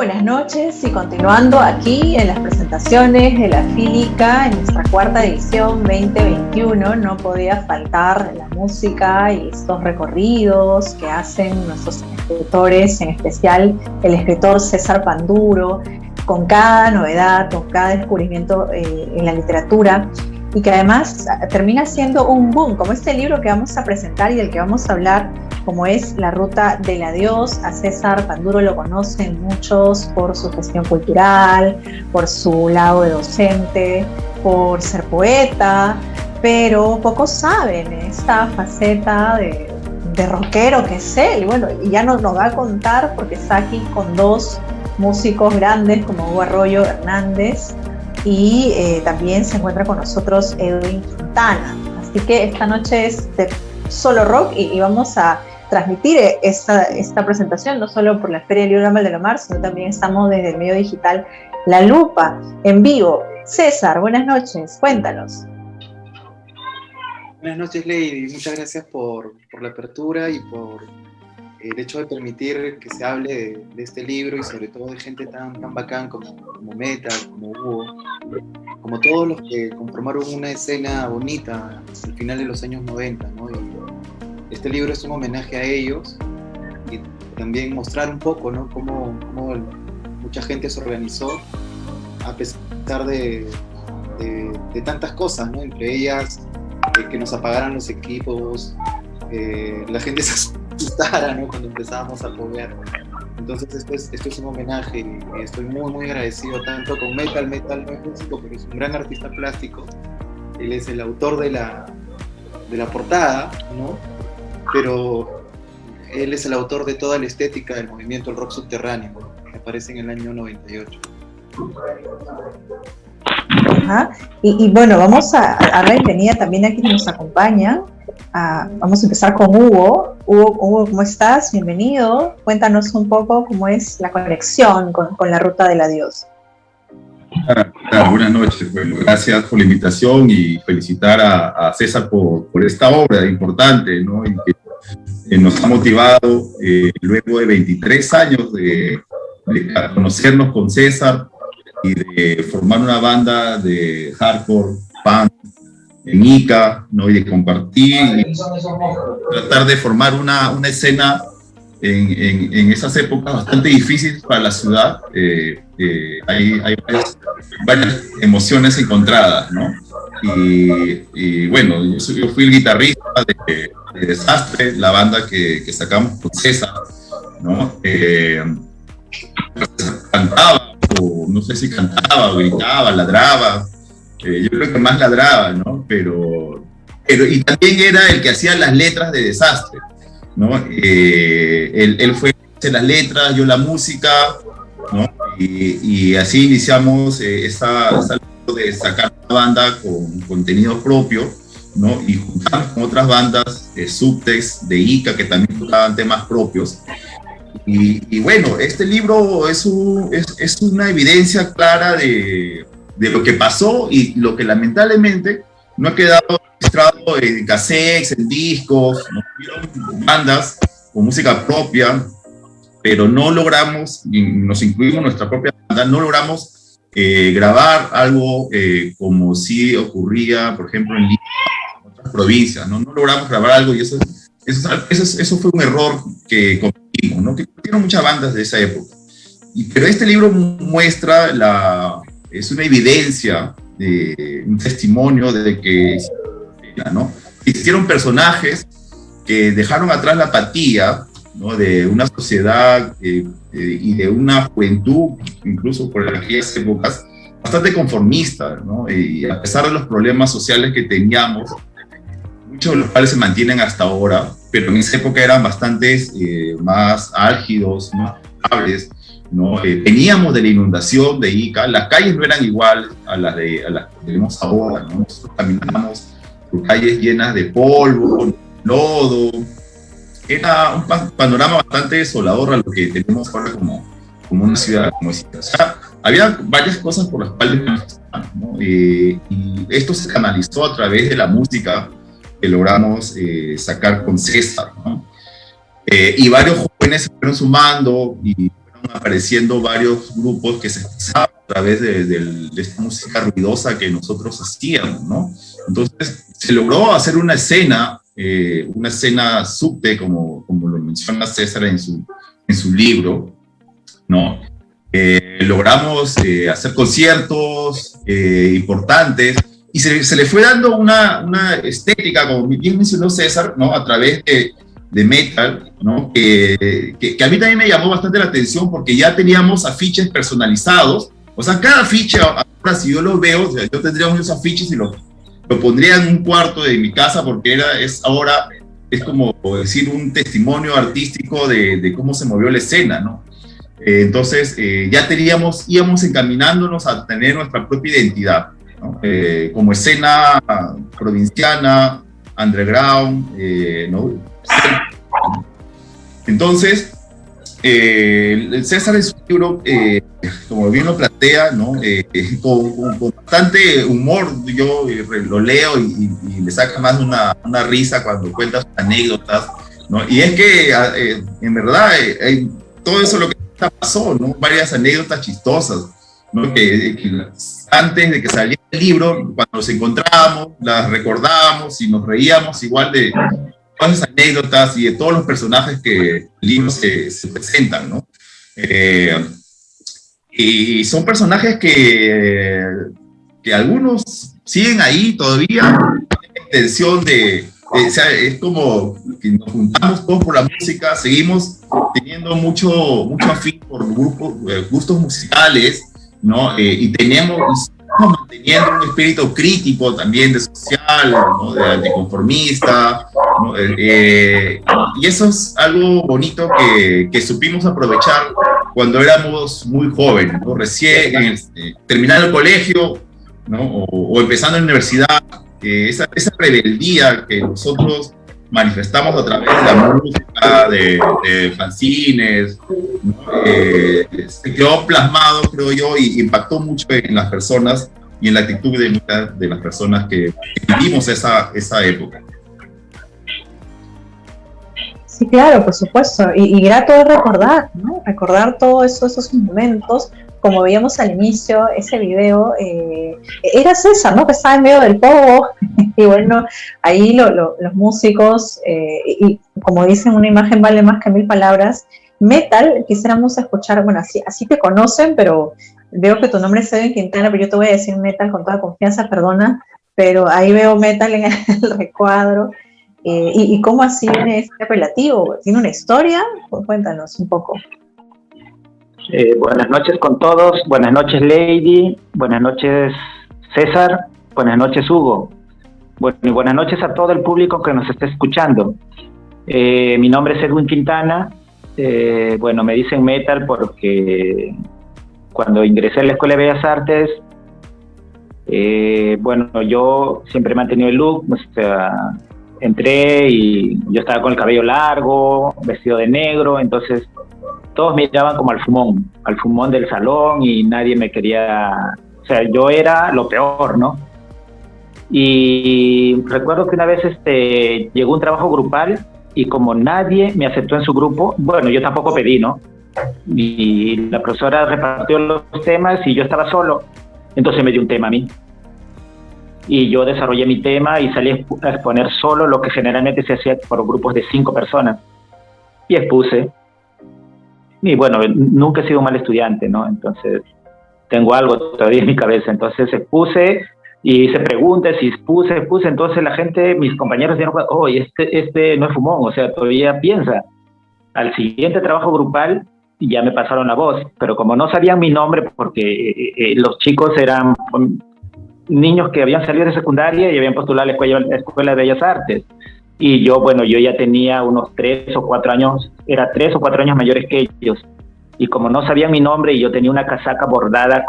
buenas noches y continuando aquí en las presentaciones de la Fílica en nuestra cuarta edición 2021, no podía faltar la música y estos recorridos que hacen nuestros escritores, en especial el escritor César Panduro, con cada novedad, con cada descubrimiento en la literatura, y que además termina siendo un boom, como este libro que vamos a presentar y del que vamos a hablar, como es La Ruta del Adiós. A César Panduro lo conocen muchos por su gestión cultural, por su lado de docente, por ser poeta, pero pocos saben esta faceta de rockero que es él. Bueno, y ya nos va a contar porque está aquí con dos músicos grandes como Hugo Arroyo Hernández, y también se encuentra con nosotros Edwin Quintana. Así que esta noche es de solo rock y vamos a transmitir esta presentación no solo por la Feria del Libro de Valdemar, sino también estamos desde el medio digital La Lupa, en vivo. César, buenas noches, cuéntanos. Buenas noches, Lady. Muchas gracias por la apertura y por el hecho de permitir que se hable de este libro y sobre todo de gente tan bacán como Meta, como Hugo, como todos los que conformaron una escena bonita al final de los años 90, ¿no? Y este libro es un homenaje a ellos y también mostrar un poco, ¿no? cómo mucha gente se organizó a pesar de tantas cosas, ¿no? Entre ellas que nos apagaran los equipos, la gente se asustara, ¿no? Cuando empezábamos a poner. Entonces esto es un homenaje y estoy muy agradecido tanto con Metal no es músico, pero es un gran artista plástico. Él es el autor de la portada, ¿no? Pero él es el autor de toda la estética del movimiento del rock subterráneo, ¿no? Que aparece en el año 98. Ajá. Y bueno, vamos a dar la bienvenida también a quienes nos acompañan. Vamos a empezar con Hugo. Hugo, ¿cómo estás? Bienvenido. Cuéntanos un poco cómo es la conexión con La Ruta del Adiós. Buenas noches. Bueno, gracias por la invitación y felicitar a César por esta obra importante, ¿no? Y que nos ha motivado luego de 23 años de conocernos con César y de formar una banda de hardcore, punk, en Ica, ¿no? Y de compartir y tratar de formar una escena en esas épocas bastante difíciles para la ciudad. Hay varias emociones encontradas, ¿no? Y bueno, yo fui el guitarrista de Desastre, la banda que sacamos con César, ¿no? Cantaba, o no sé si cantaba o gritaba, ladraba. Yo creo que más ladraba, ¿no? Pero y también era el que hacía las letras de Desastre, ¿no? Él fue hacer las letras, yo la música, ¿no? Y así iniciamos esa de sacar una banda con contenido propio, ¿no? Y juntamos con otras bandas, Subtext, de Ica, que también tocaban temas propios. Y bueno, este libro es una evidencia clara de lo que pasó y lo que lamentablemente no ha quedado registrado en cassettes, en discos, ¿no? Hubieron bandas con música propia, pero no logramos, y nos incluimos nuestra propia banda, no logramos grabar algo como sí ocurría, por ejemplo, en Lima, en otras provincias, ¿no? No logramos grabar algo y eso fue un error que cometimos, ¿no? Que cometieron muchas bandas de esa época. Pero este libro muestra es una evidencia, un testimonio de que, ¿no? Existieron personajes que dejaron atrás la apatía, ¿no? De una sociedad y de una juventud, incluso por aquellas épocas, bastante conformista, ¿no? Y a pesar de los problemas sociales que teníamos, muchos de los cuales se mantienen hasta ahora, pero en esa época eran bastantes más álgidos, más estables, ¿no? Veníamos de la inundación de Ica, las calles no eran igual a las que tenemos ahora, ¿no? Nosotros caminamos por calles llenas de polvo, lodo. Era un panorama bastante desolador a lo que tenemos ahora como una ciudad como esta. O sea, había varias cosas por las cuales manifestar, ¿no? Y esto se canalizó a través de la música que logramos sacar con César, ¿no? Y varios jóvenes se fueron sumando y fueron apareciendo varios grupos que se expresaban a través de esta música ruidosa que nosotros hacíamos, ¿no? Entonces se logró hacer una escena subte, como lo menciona César en su libro, ¿no? Logramos hacer conciertos importantes y se le fue dando una estética, como bien mencionó César, ¿no? A través de metal, ¿no? Que a mí también me llamó bastante la atención porque ya teníamos afiches personalizados. O sea, cada afiche, ahora si yo lo veo, o sea, yo tendría unos afiches y lo pondría en un cuarto de mi casa porque ahora es como decir un testimonio artístico de cómo se movió la escena, ¿no? Entonces ya íbamos encaminándonos a tener nuestra propia identidad, ¿no? Como escena provinciana, underground, ¿no? Entonces, César en su libro, como bien lo plantea, ¿no? Con bastante humor, yo lo leo y le saca más una risa cuando cuenta sus anécdotas, ¿no? Y es que, en verdad, todo eso lo que pasó, ¿no? Varias anécdotas chistosas, ¿no? Que antes de que saliera el libro, cuando nos encontrábamos, las recordábamos y nos reíamos igual de todas esas anécdotas y de todos los personajes que el libro se presentan, ¿no? Y son personajes que algunos siguen ahí todavía, tienen la intención o sea, es como que nos juntamos todos por la música, seguimos teniendo mucho afín por gustos musicales, ¿no? Y estamos manteniendo un espíritu crítico también de social, ¿no? De anticonformista, ¿no? Y eso es algo bonito que supimos aprovechar cuando éramos muy jóvenes, ¿no? Recién terminando el colegio, ¿no? O empezando en la universidad, esa rebeldía que nosotros manifestamos a través de la música, de fanzines, ¿no? Se quedó plasmado, creo yo, y impactó mucho en las personas y en la actitud de muchas de las personas que vivimos esa época. Sí, claro, por supuesto, y grato es recordar, ¿no? Recordar todos esos momentos. Como veíamos al inicio, ese video, era César, ¿no? Que estaba en medio del pogo, y bueno, ahí los músicos, y como dicen, una imagen vale más que 1000 palabras. Metal, quisiéramos escuchar, bueno, así te conocen, pero veo que tu nombre es Edwin Quintana, pero yo te voy a decir Metal con toda confianza, perdona, pero ahí veo Metal en el recuadro. ¿Y cómo así viene este apelativo? ¿Tiene una historia? Pues cuéntanos un poco. Buenas noches con todos, buenas noches Lady, buenas noches César, buenas noches Hugo, bueno, y buenas noches a todo el público que nos está escuchando. Mi nombre es Edwin Quintana, bueno, me dicen Metal porque cuando ingresé a la Escuela de Bellas Artes, bueno, yo siempre he mantenido el look, o sea, entré y yo estaba con el cabello largo, vestido de negro, entonces todos me miraban como al fumón del salón y nadie me quería, o sea, yo era lo peor, ¿no? Y recuerdo que una vez llegó un trabajo grupal y como nadie me aceptó en su grupo, bueno, yo tampoco pedí, ¿no? Y la profesora repartió los temas y yo estaba solo, entonces me dio un tema a mí. Y yo desarrollé mi tema y salí a exponer solo lo que generalmente se hacía por grupos de 5 personas. Y expuse. Y bueno, nunca he sido un mal estudiante, ¿no? Entonces, tengo algo todavía en mi cabeza. Entonces, expuse y hice preguntas y expuse. Entonces, la gente, mis compañeros dieron cuenta, oh, este no es fumón, o sea, todavía piensa. Al siguiente trabajo grupal, ya me pasaron la voz. Pero como no sabían mi nombre, porque los chicos eran niños que habían salido de secundaria y habían postulado a la Escuela de Bellas Artes. Y yo, bueno, yo ya tenía unos 3 o 4 años, era 3 o 4 años mayores que ellos. Y como no sabían mi nombre y yo tenía una casaca bordada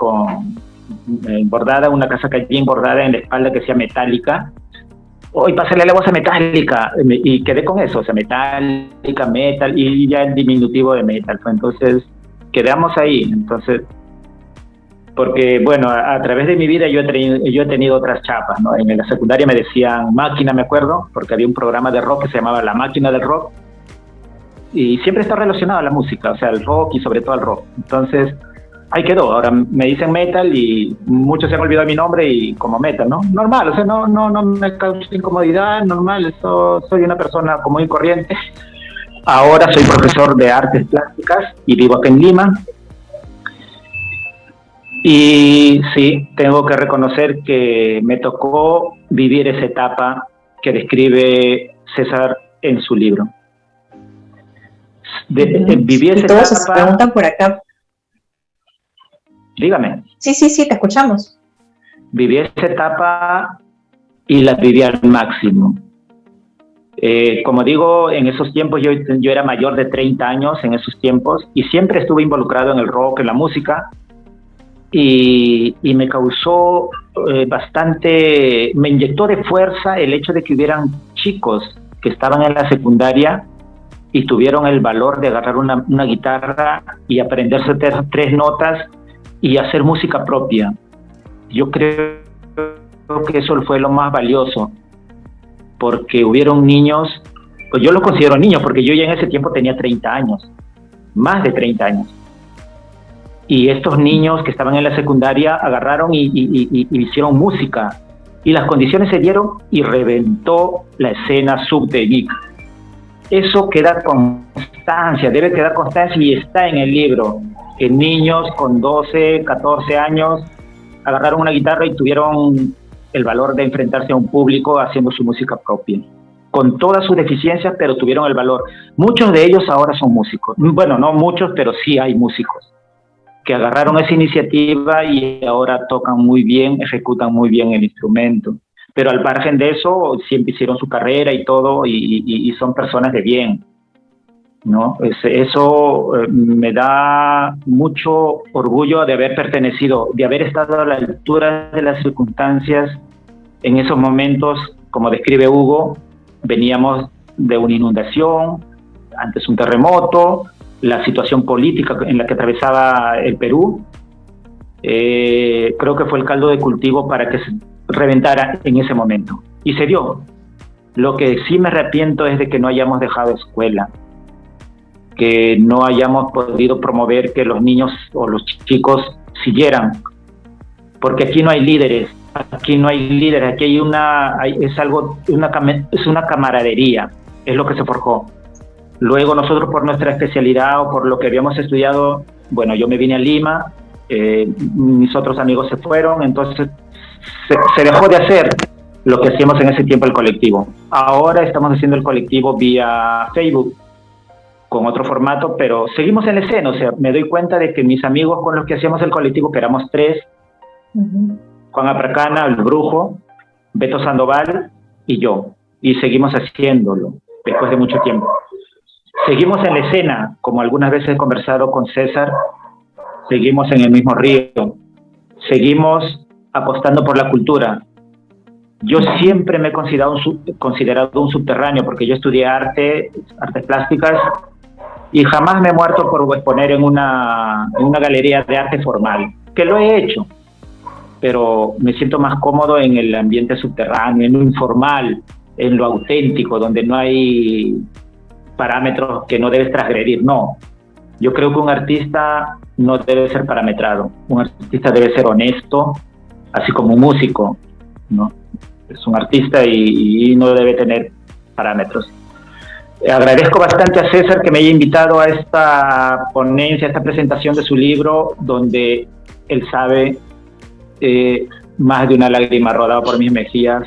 una casaca bien bordada en la espalda que decía Metallica, hoy pásale la voz a Metallica, y quedé con eso, o sea, Metallica, Metal, y ya el diminutivo de Metal. Entonces, quedamos ahí, entonces, porque, bueno, a través de mi vida yo he tenido otras chapas, ¿no? En la secundaria me decían Máquina, me acuerdo, porque había un programa de rock que se llamaba La Máquina del Rock, y siempre está relacionado a la música, o sea, al rock y sobre todo al rock. Entonces, ahí quedó. Ahora me dicen metal y muchos se han olvidado mi nombre y como metal, ¿no? Normal, o sea, no me causa incomodidad, normal, soy una persona común y corriente. Ahora soy profesor de artes plásticas y vivo acá en Lima. Y sí, tengo que reconocer que me tocó vivir esa etapa que describe César en su libro. Viví esa todos etapa. Se preguntan por acá. Dígame. Sí, te escuchamos. Viví esa etapa y la viví al máximo. Como digo, en esos tiempos yo era mayor de 30 años en esos tiempos y siempre estuve involucrado en el rock, en la música, y me causó bastante, me inyectó de fuerza el hecho de que hubieran chicos que estaban en la secundaria y tuvieron el valor de agarrar una guitarra y aprenderse tres notas y hacer música propia. Yo creo que eso fue lo más valioso, porque hubieron niños, pues yo los considero niños, porque yo ya en ese tiempo tenía 30 años, más de 30 años. Y estos niños que estaban en la secundaria agarraron y hicieron música, y las condiciones se dieron y reventó la escena sub de Vic. Eso queda constancia, debe quedar constancia y está en el libro, que niños con 12, 14 años agarraron una guitarra y tuvieron el valor de enfrentarse a un público haciendo su música propia, con todas sus deficiencias, pero tuvieron el valor. Muchos de ellos ahora son músicos, bueno, no muchos, pero sí hay músicos que agarraron esa iniciativa y ahora tocan muy bien, ejecutan muy bien el instrumento, pero al margen de eso siempre hicieron su carrera y todo, y son personas de bien, ¿no? Eso me da mucho orgullo de haber pertenecido, de haber estado a la altura de las circunstancias en esos momentos. Como describe Hugo, veníamos de una inundación, antes un terremoto, la situación política en la que atravesaba el Perú, creo que fue el caldo de cultivo para que se reventara en ese momento, y se dio. Lo que sí me arrepiento es de que no hayamos dejado escuela, que no hayamos podido promover que los niños o los chicos siguieran, porque aquí no hay líderes, aquí hay una camaradería, es lo que se forjó. Luego nosotros, por nuestra especialidad o por lo que habíamos estudiado, bueno, yo me vine a Lima, mis otros amigos se fueron, entonces se dejó de hacer lo que hacíamos en ese tiempo el colectivo. Ahora estamos haciendo el colectivo vía Facebook, con otro formato, pero seguimos en la escena. O sea, me doy cuenta de que mis amigos con los que hacíamos el colectivo, que éramos 3, Juan Apracana, el Brujo, Beto Sandoval y yo, y seguimos haciéndolo después de mucho tiempo. Seguimos en la escena, como algunas veces he conversado con César, seguimos en el mismo río, seguimos apostando por la cultura. Yo siempre me he considerado un subterráneo, porque yo estudié artes plásticas, y jamás me he muerto por exponer en una galería de arte formal, que lo he hecho, pero me siento más cómodo en el ambiente subterráneo, en lo informal, en lo auténtico, donde no hay parámetros que no debes transgredir. No, yo creo que un artista no debe ser parametrado, un artista debe ser honesto, así como un músico, ¿no? Es un artista y no debe tener parámetros. Agradezco bastante a César que me haya invitado a esta ponencia, a esta presentación de su libro, donde él sabe, más de una lágrima rodada por mis mejillas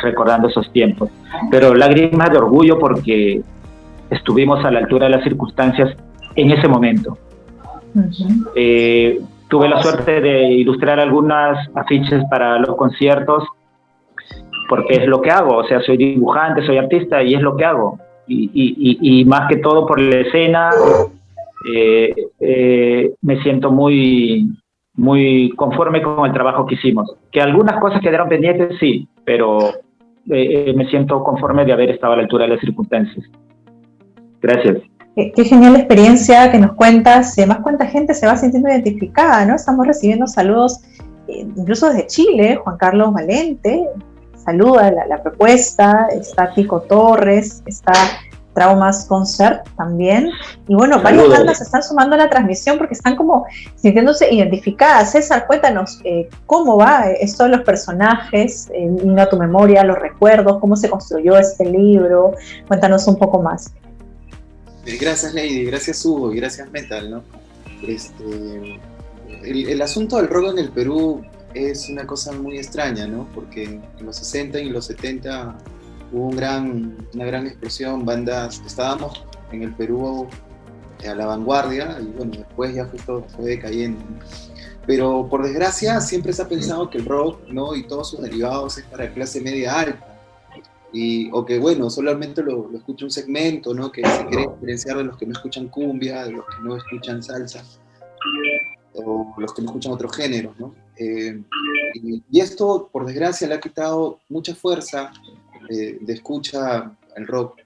recordando esos tiempos, pero lágrimas de orgullo porque estuvimos a la altura de las circunstancias en ese momento. Tuve la suerte de ilustrar algunas afiches para los conciertos, porque es lo que hago, o sea, soy dibujante, soy artista y es lo que hago, y más que todo por la escena, me siento muy conforme con el trabajo que hicimos, que algunas cosas quedaron pendientes, sí, pero me siento conforme de haber estado a la altura de las circunstancias. Gracias. Qué genial experiencia que nos cuentas, y además cuánta gente se va sintiendo identificada, ¿no? Estamos recibiendo saludos, incluso desde Chile. Juan Carlos Valente saluda la propuesta, está Tico Torres, está Traumas Concert también. Y bueno, varias Saludos. bandas se están sumando a la transmisión porque están como sintiéndose identificadas. César, cuéntanos cómo va esto de los personajes, Vino a tu memoria, los recuerdos, cómo se construyó este libro. Cuéntanos un poco más. Gracias, Lady, gracias, Hugo, y gracias, Metal, ¿no? El asunto del rock en el Perú es una cosa muy extraña, ¿no? Porque en los 60 y en los 70 hubo una gran explosión, bandas, estábamos en el Perú a la vanguardia, y bueno, después ya fue decayendo, ¿no? Pero por desgracia siempre se ha pensado que el rock, ¿no? Y todos sus derivados es para clase media alta, o que bueno, solamente lo escucha un segmento, ¿no? Que se quiere diferenciar de los que no escuchan cumbia, de los que no escuchan salsa, o los que no escuchan otros géneros, ¿no? Y esto, por desgracia, le ha quitado mucha fuerza de escucha al rock.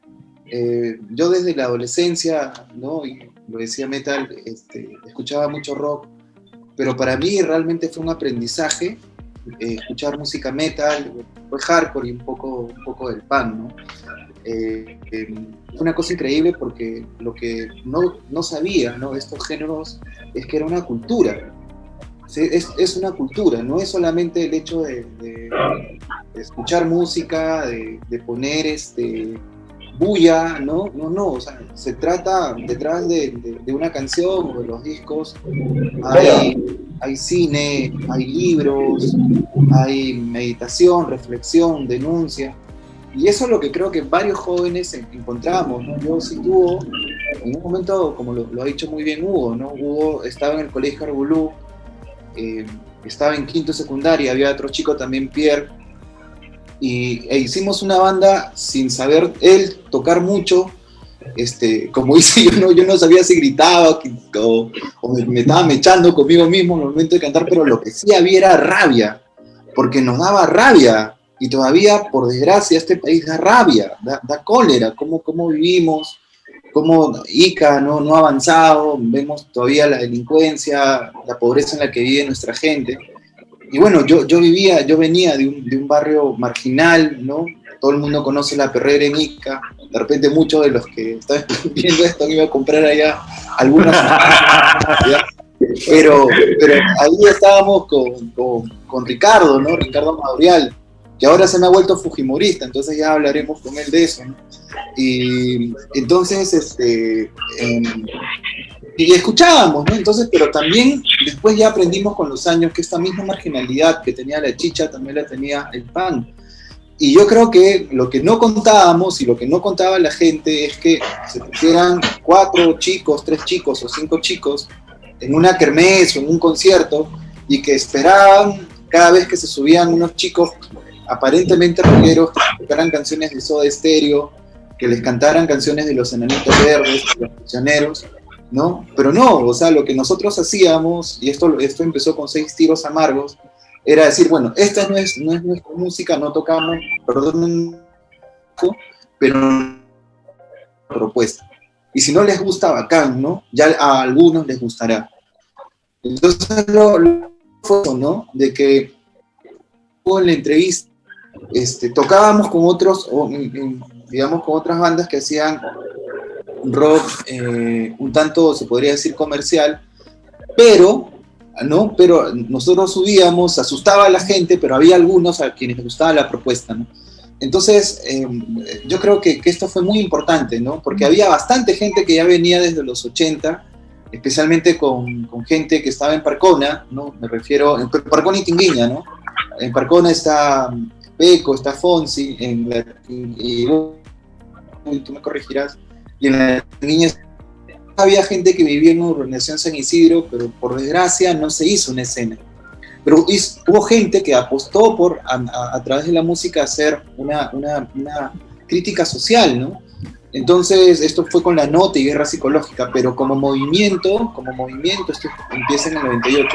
Yo desde la adolescencia, ¿no? Y lo decía Metal, escuchaba mucho rock, pero para mí realmente fue un aprendizaje escuchar música metal, fue hardcore y un poco del punk, ¿no? Fue una cosa increíble porque lo que no sabía, ¿no? De estos géneros es que era una cultura. Es una cultura, no es solamente el hecho de escuchar música, de poner bulla, ¿no? No, o sea, se trata detrás de una canción o de los discos, hay cine, hay libros, hay meditación, reflexión, denuncia, y eso es lo que creo que varios jóvenes encontramos, ¿no? Yo sí tuve, en un momento, como lo ha dicho muy bien Hugo, ¿no? Hugo estaba en el colegio Arbulú, estaba en quinto secundaria, había otro chico también, Pierre, e hicimos una banda sin saber él tocar mucho, como dice, yo no sabía si gritaba o me estaba mechando conmigo mismo en el momento de cantar, pero lo que sí había era rabia, porque nos daba rabia, y todavía, por desgracia, este país da rabia, da cólera, cómo vivimos, cómo Ica no ha avanzado, vemos todavía la delincuencia, la pobreza en la que vive nuestra gente. Y bueno, yo venía de un barrio marginal, ¿no? Todo el mundo conoce la Perrera en Ica, de repente muchos de los que están viendo esto han ido a comprar allá algunas, pero ahí estábamos con Ricardo, ¿no? Ricardo Madrial, que ahora se me ha vuelto fujimorista, entonces ya hablaremos con él de eso, ¿no? Y entonces, y escuchábamos, ¿no? Entonces, pero también después ya aprendimos con los años que esta misma marginalidad que tenía la chicha también la tenía el punk. Y yo creo que lo que no contábamos y lo que no contaba la gente es que se pusieran 4 chicos, 3 chicos o 5 chicos en una kermés o en un concierto y que esperaban cada vez que se subían unos chicos aparentemente rockeros que tocaran canciones de Soda Stereo, que les cantaran canciones de los Enanitos Verdes, de los Prisioneros, ¿no? Pero no, o sea, lo que nosotros hacíamos, y esto empezó con 6 tiros amargos, era decir, bueno, esta no es nuestra música, no tocamos, perdón, pero propuesta. Y si no les gusta, bacán, ¿no? Ya a algunos les gustará. Entonces, lo fue, ¿no? De que en la entrevista tocábamos con otros, digamos, con otras bandas que hacían rock un tanto, se podría decir, comercial, pero nosotros subíamos, asustaba a la gente, pero había algunos a quienes les gustaba la propuesta, ¿no? Entonces, yo creo que esto fue muy importante, ¿no? Porque había bastante gente que ya venía desde los 80, especialmente con gente que estaba en Parcona, ¿no? Me refiero, en Parcona y Tinguiña, ¿no? En Parcona está Peco, está Fonsi, y tú me corregirás, y en la Tinguiña había gente que vivía en Urbanización San Isidro, pero por desgracia no se hizo una escena. Pero hubo gente que apostó por, a través de la música, hacer una crítica social, ¿no? Entonces, esto fue con La Nota y Guerra Psicológica, pero como movimiento, esto empieza en el 98.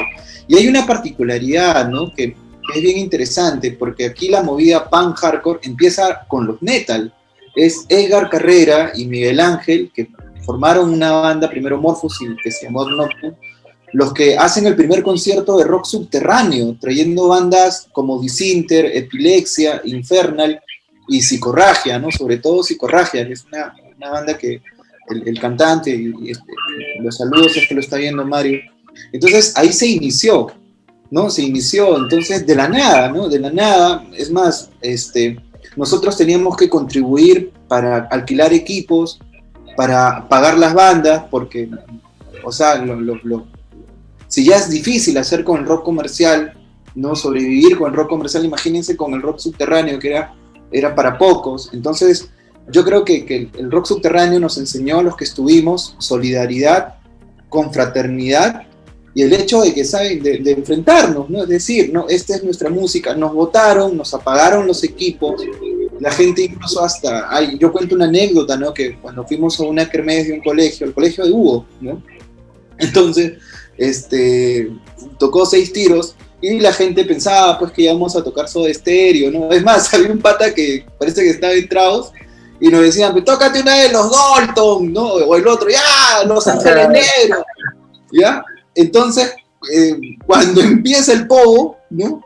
Y hay una particularidad, ¿no? Que es bien interesante, porque aquí la movida punk hardcore empieza con los metal. Es Edgar Carrera y Miguel Ángel, que formaron una banda, primero Morphos, y que se llamó Nocturne, los que hacen el primer concierto de rock subterráneo, trayendo bandas como Disinter, Epilexia, Infernal y Psicorragia, ¿no? Sobre todo Psicorragia, que es una banda que el cantante, los saludos es que lo está viendo Mario. Entonces ahí se inició, ¿no? Se inició, entonces de la nada, ¿no? De la nada, es más, nosotros teníamos que contribuir para alquilar equipos, para pagar las bandas, porque, o sea, si ya es difícil hacer con el rock comercial, ¿no? Sobrevivir con el rock comercial, imagínense con el rock subterráneo, que era para pocos. Entonces, yo creo que el rock subterráneo nos enseñó a los que estuvimos solidaridad, confraternidad, y el hecho de que saben de enfrentarnos, ¿no? Es decir, ¿no? Esta es nuestra música, nos votaron, nos apagaron los equipos, la gente incluso hasta, yo cuento una anécdota, ¿no? Que cuando fuimos a una kermés de un colegio, el colegio de Hugo, ¿no? Entonces, tocó 6 tiros, y la gente pensaba, pues, que íbamos a tocar Soda Stereo, ¿no? Es más, había un pata que parece que estaba en tragos, y nos decían, pues, tócate una de los Dalton, ¿no? O el otro, ya, Los Ángeles Negros, ¿ya? Entonces, cuando empieza el pogo, ¿no?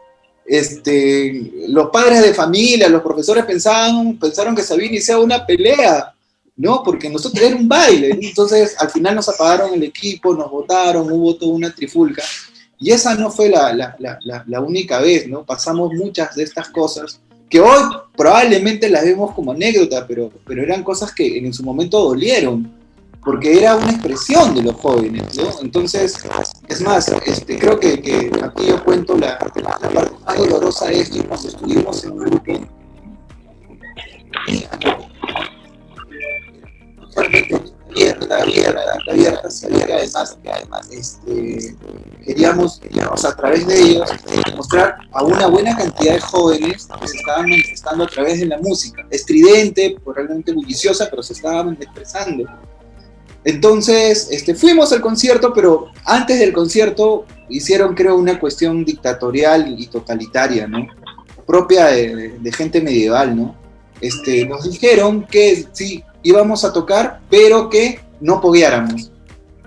Los padres de familia, los profesores pensaron que se había iniciado una pelea, ¿no? Porque nosotros era un baile, ¿no? Entonces al final nos apagaron el equipo, nos votaron, hubo toda una trifulca, y esa no fue la única vez, ¿no? Pasamos muchas de estas cosas, que hoy probablemente las vemos como anécdota, pero eran cosas que en su momento dolieron, porque era una expresión de los jóvenes, ¿no? Entonces, es más, creo que aquí yo cuento la parte más dolorosa de esto, cuando estuvimos en un grupo, abierta, sabía que además queríamos a través de ellos mostrar a una buena cantidad de jóvenes que se estaban manifestando a través de la música, estridente, realmente bulliciosa, pero se estaban expresando. Entonces, fuimos al concierto, pero antes del concierto hicieron, creo, una cuestión dictatorial y totalitaria, ¿no? Propia de gente medieval, ¿no? Nos dijeron que sí, íbamos a tocar, pero que no pogueáramos,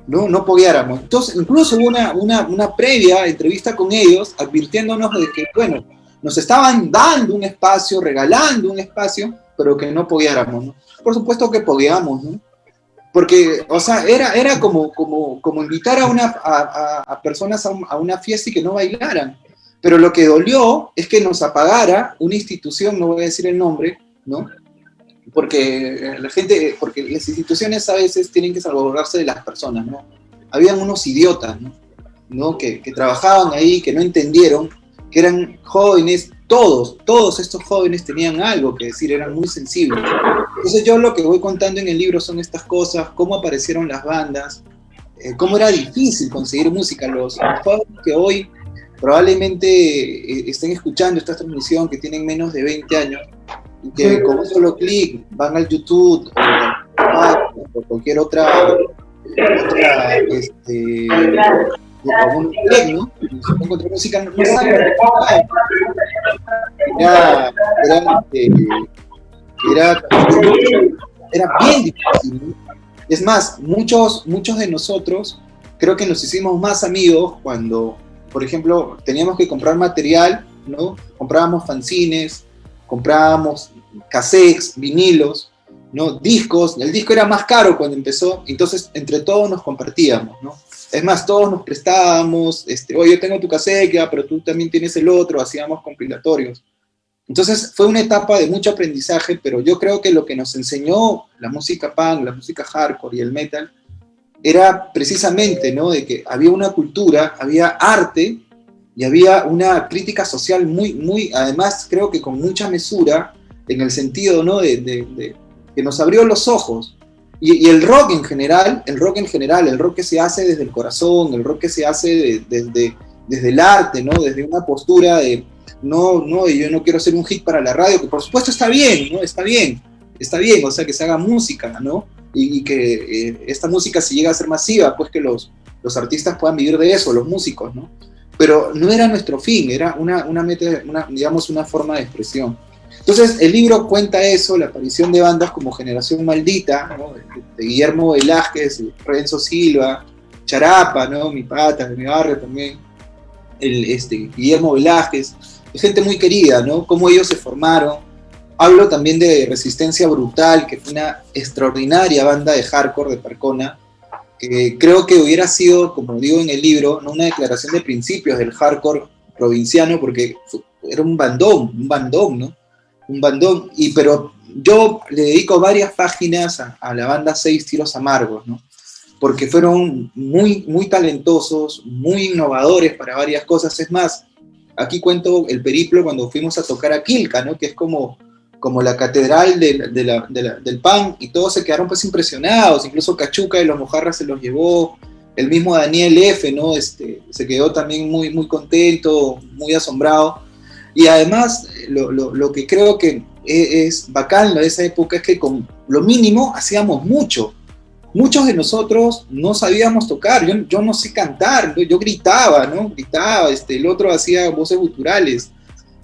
¿no? No pogueáramos. Entonces, incluso hubo una previa entrevista con ellos, advirtiéndonos de que, bueno, nos estaban dando un espacio, regalando un espacio, pero que no pogueáramos, ¿no? Por supuesto que pogueamos, ¿no? Porque, o sea, era como invitar a personas a una fiesta y que no bailaran. Pero lo que dolió es que nos apagara una institución, no voy a decir el nombre, ¿no? Porque las instituciones a veces tienen que salvaguardarse de las personas, ¿no? Habían unos idiotas, ¿no? Que trabajaban ahí, que no entendieron, que eran jóvenes, todos estos jóvenes tenían algo que decir, eran muy sensibles. Entonces yo lo que voy contando en el libro son estas cosas, cómo aparecieron las bandas, cómo era difícil conseguir música. Los jóvenes que hoy probablemente estén escuchando esta transmisión, que tienen menos de 20 años, y que con un solo clic van al YouTube o cualquier otra un clic, ¿no? Si no encuentro música, no saben. Era bien difícil, ¿no? Es más, muchos de nosotros creo que nos hicimos más amigos cuando, por ejemplo, teníamos que comprar material, ¿no? Comprábamos fanzines, comprábamos cassettes, vinilos, ¿no? Discos. El disco era más caro cuando empezó, entonces entre todos nos compartíamos, ¿no? Es más, todos nos prestábamos, oye, yo tengo tu cassette, pero tú también tienes el otro, hacíamos compilatorios. Entonces fue una etapa de mucho aprendizaje, pero yo creo que lo que nos enseñó la música punk, la música hardcore y el metal, era precisamente, ¿no? De que había una cultura, había arte y había una crítica social muy, además creo que con mucha mesura, en el sentido, ¿no? de que nos abrió los ojos. Y el rock en general, el rock que se hace desde el corazón, el rock que se hace desde el arte, ¿no? Desde una postura de, no, yo no quiero hacer un hit para la radio, que por supuesto está bien, ¿no? Está bien, o sea, que se haga música, ¿no? Y que esta música se llegue a ser masiva, pues que los artistas puedan vivir de eso, los músicos, ¿no? Pero no era nuestro fin, era digamos, una forma de expresión. Entonces, el libro cuenta eso, la aparición de bandas como Generación Maldita, ¿no? de Guillermo Velázquez, Renzo Silva, Charapa, ¿no? Mi pata, de mi barrio también, Guillermo Velázquez, gente muy querida, ¿no? Cómo ellos se formaron, Hablo también de Resistencia Brutal, que fue una extraordinaria banda de hardcore de Percona, que creo que hubiera sido, como digo en el libro, ¿no?, una declaración de principios del hardcore provinciano, porque era un bandón, ¿no? Un bandón, pero yo le dedico varias páginas a la banda Seis Tiros Amargos, ¿no? Porque fueron muy, muy talentosos, muy innovadores para varias cosas. Es más, aquí cuento el periplo cuando fuimos a tocar a Quilca, ¿no?, que es como la catedral del punk, y todos se quedaron pues impresionados, incluso Cachuca de los Mojarras se los llevó, el mismo Daniel F., ¿no?, se quedó también muy, muy contento, muy asombrado. Y además, lo que creo que es bacán de esa época es que con lo mínimo hacíamos mucho. Muchos de nosotros no sabíamos tocar, yo no sé cantar, yo gritaba, ¿no? El otro hacía voces guturales,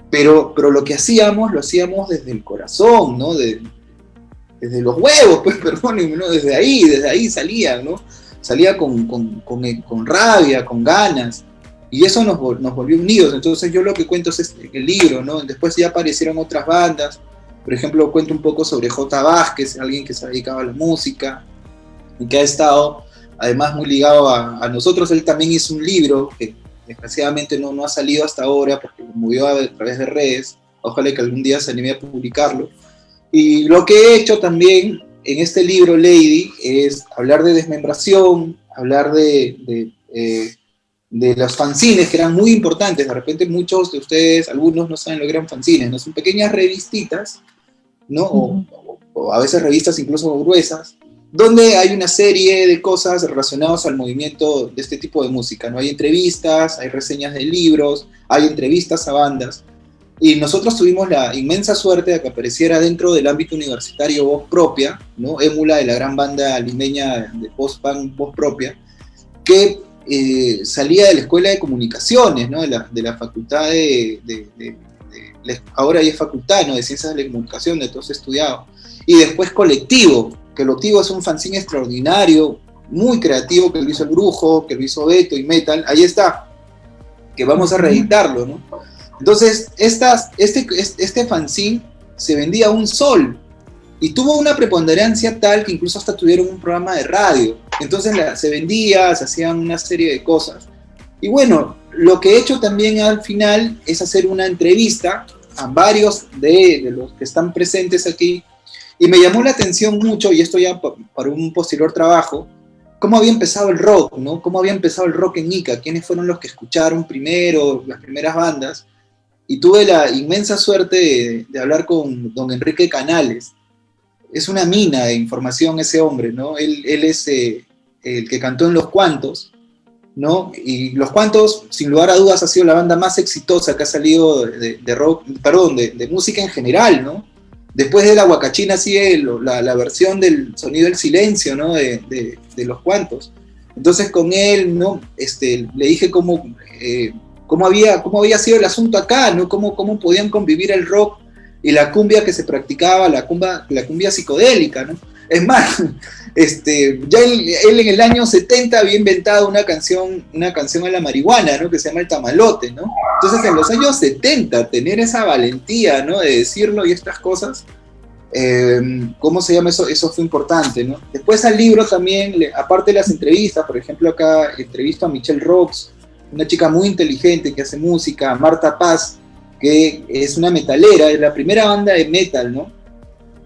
pero lo que hacíamos, lo hacíamos desde el corazón, ¿no? Desde los huevos, pues, perdónenme, ¿no? Desde ahí salía, ¿no? Salía con rabia, con ganas, y eso nos volvió unidos. Entonces yo lo que cuento es el libro, ¿no? Después ya aparecieron otras bandas, por ejemplo, cuento un poco sobre J. Vázquez, alguien que se dedicaba a la música, y que ha estado además muy ligado a nosotros. Él también hizo un libro que desgraciadamente no ha salido hasta ahora porque lo movió a través de redes, ojalá que algún día se anime a publicarlo. Y lo que he hecho también en este libro, Lady, es hablar de desmembración, hablar de los fanzines, que eran muy importantes. De repente muchos de ustedes, algunos no saben lo que eran fanzines, ¿no? Son pequeñas revistitas, ¿no? O a veces revistas incluso gruesas, donde hay una serie de cosas relacionadas al movimiento de este tipo de música, ¿no? Hay entrevistas, hay reseñas de libros, hay entrevistas a bandas, y nosotros tuvimos la inmensa suerte de que apareciera dentro del ámbito universitario Voz Propia, ¿no? Émula de la gran banda limeña de post-punk Voz Propia, que salía de la Escuela de Comunicaciones, ¿no? de la facultad ahora ya es facultad, ¿no?, de Ciencias de la Comunicación, de todos estudiados, y después Colectivo, que Colectivo es un fanzine extraordinario, muy creativo, que lo hizo El Brujo, que lo hizo Beto y Metal, ahí está, que vamos a reeditarlo, ¿no? Entonces, este fanzine se vendía a un sol, y tuvo una preponderancia tal que incluso hasta tuvieron un programa de radio. Entonces se vendía, se hacían una serie de cosas. Y bueno, lo que he hecho también al final es hacer una entrevista a varios de los que están presentes aquí, y me llamó la atención mucho, y esto ya para un posterior trabajo, cómo había empezado el rock, ¿no? Cómo había empezado el rock en Ica, quiénes fueron los que escucharon primero, las primeras bandas. Y tuve la inmensa suerte de hablar con don Enrique Canales. Es una mina de información ese hombre, ¿no? Él es el que cantó en Los Cuantos, ¿no? Y Los Cuantos, sin lugar a dudas, ha sido la banda más exitosa que ha salido de rock, perdón, de música en general, ¿no? Después de La Huacachina sigue la versión del Sonido del Silencio, ¿no? De Los Cuantos. Entonces con él, ¿no? Le dije cómo había sido el asunto acá, ¿no? Cómo podían convivir el rock y la cumbia que se practicaba, la cumbia psicodélica, ¿no? Es más, ya él en el año 70 había inventado una canción a la marihuana, ¿no?, que se llama El Tamalote, ¿no? Entonces en los años 70, tener esa valentía, ¿no?, de decirlo y estas cosas, ¿cómo se llama eso? Eso fue importante, ¿no? Después al libro también, aparte de las entrevistas, por ejemplo acá entrevisto a Michelle Rox, una chica muy inteligente que hace música, Marta Paz, que es una metalera, es la primera banda de metal, ¿no?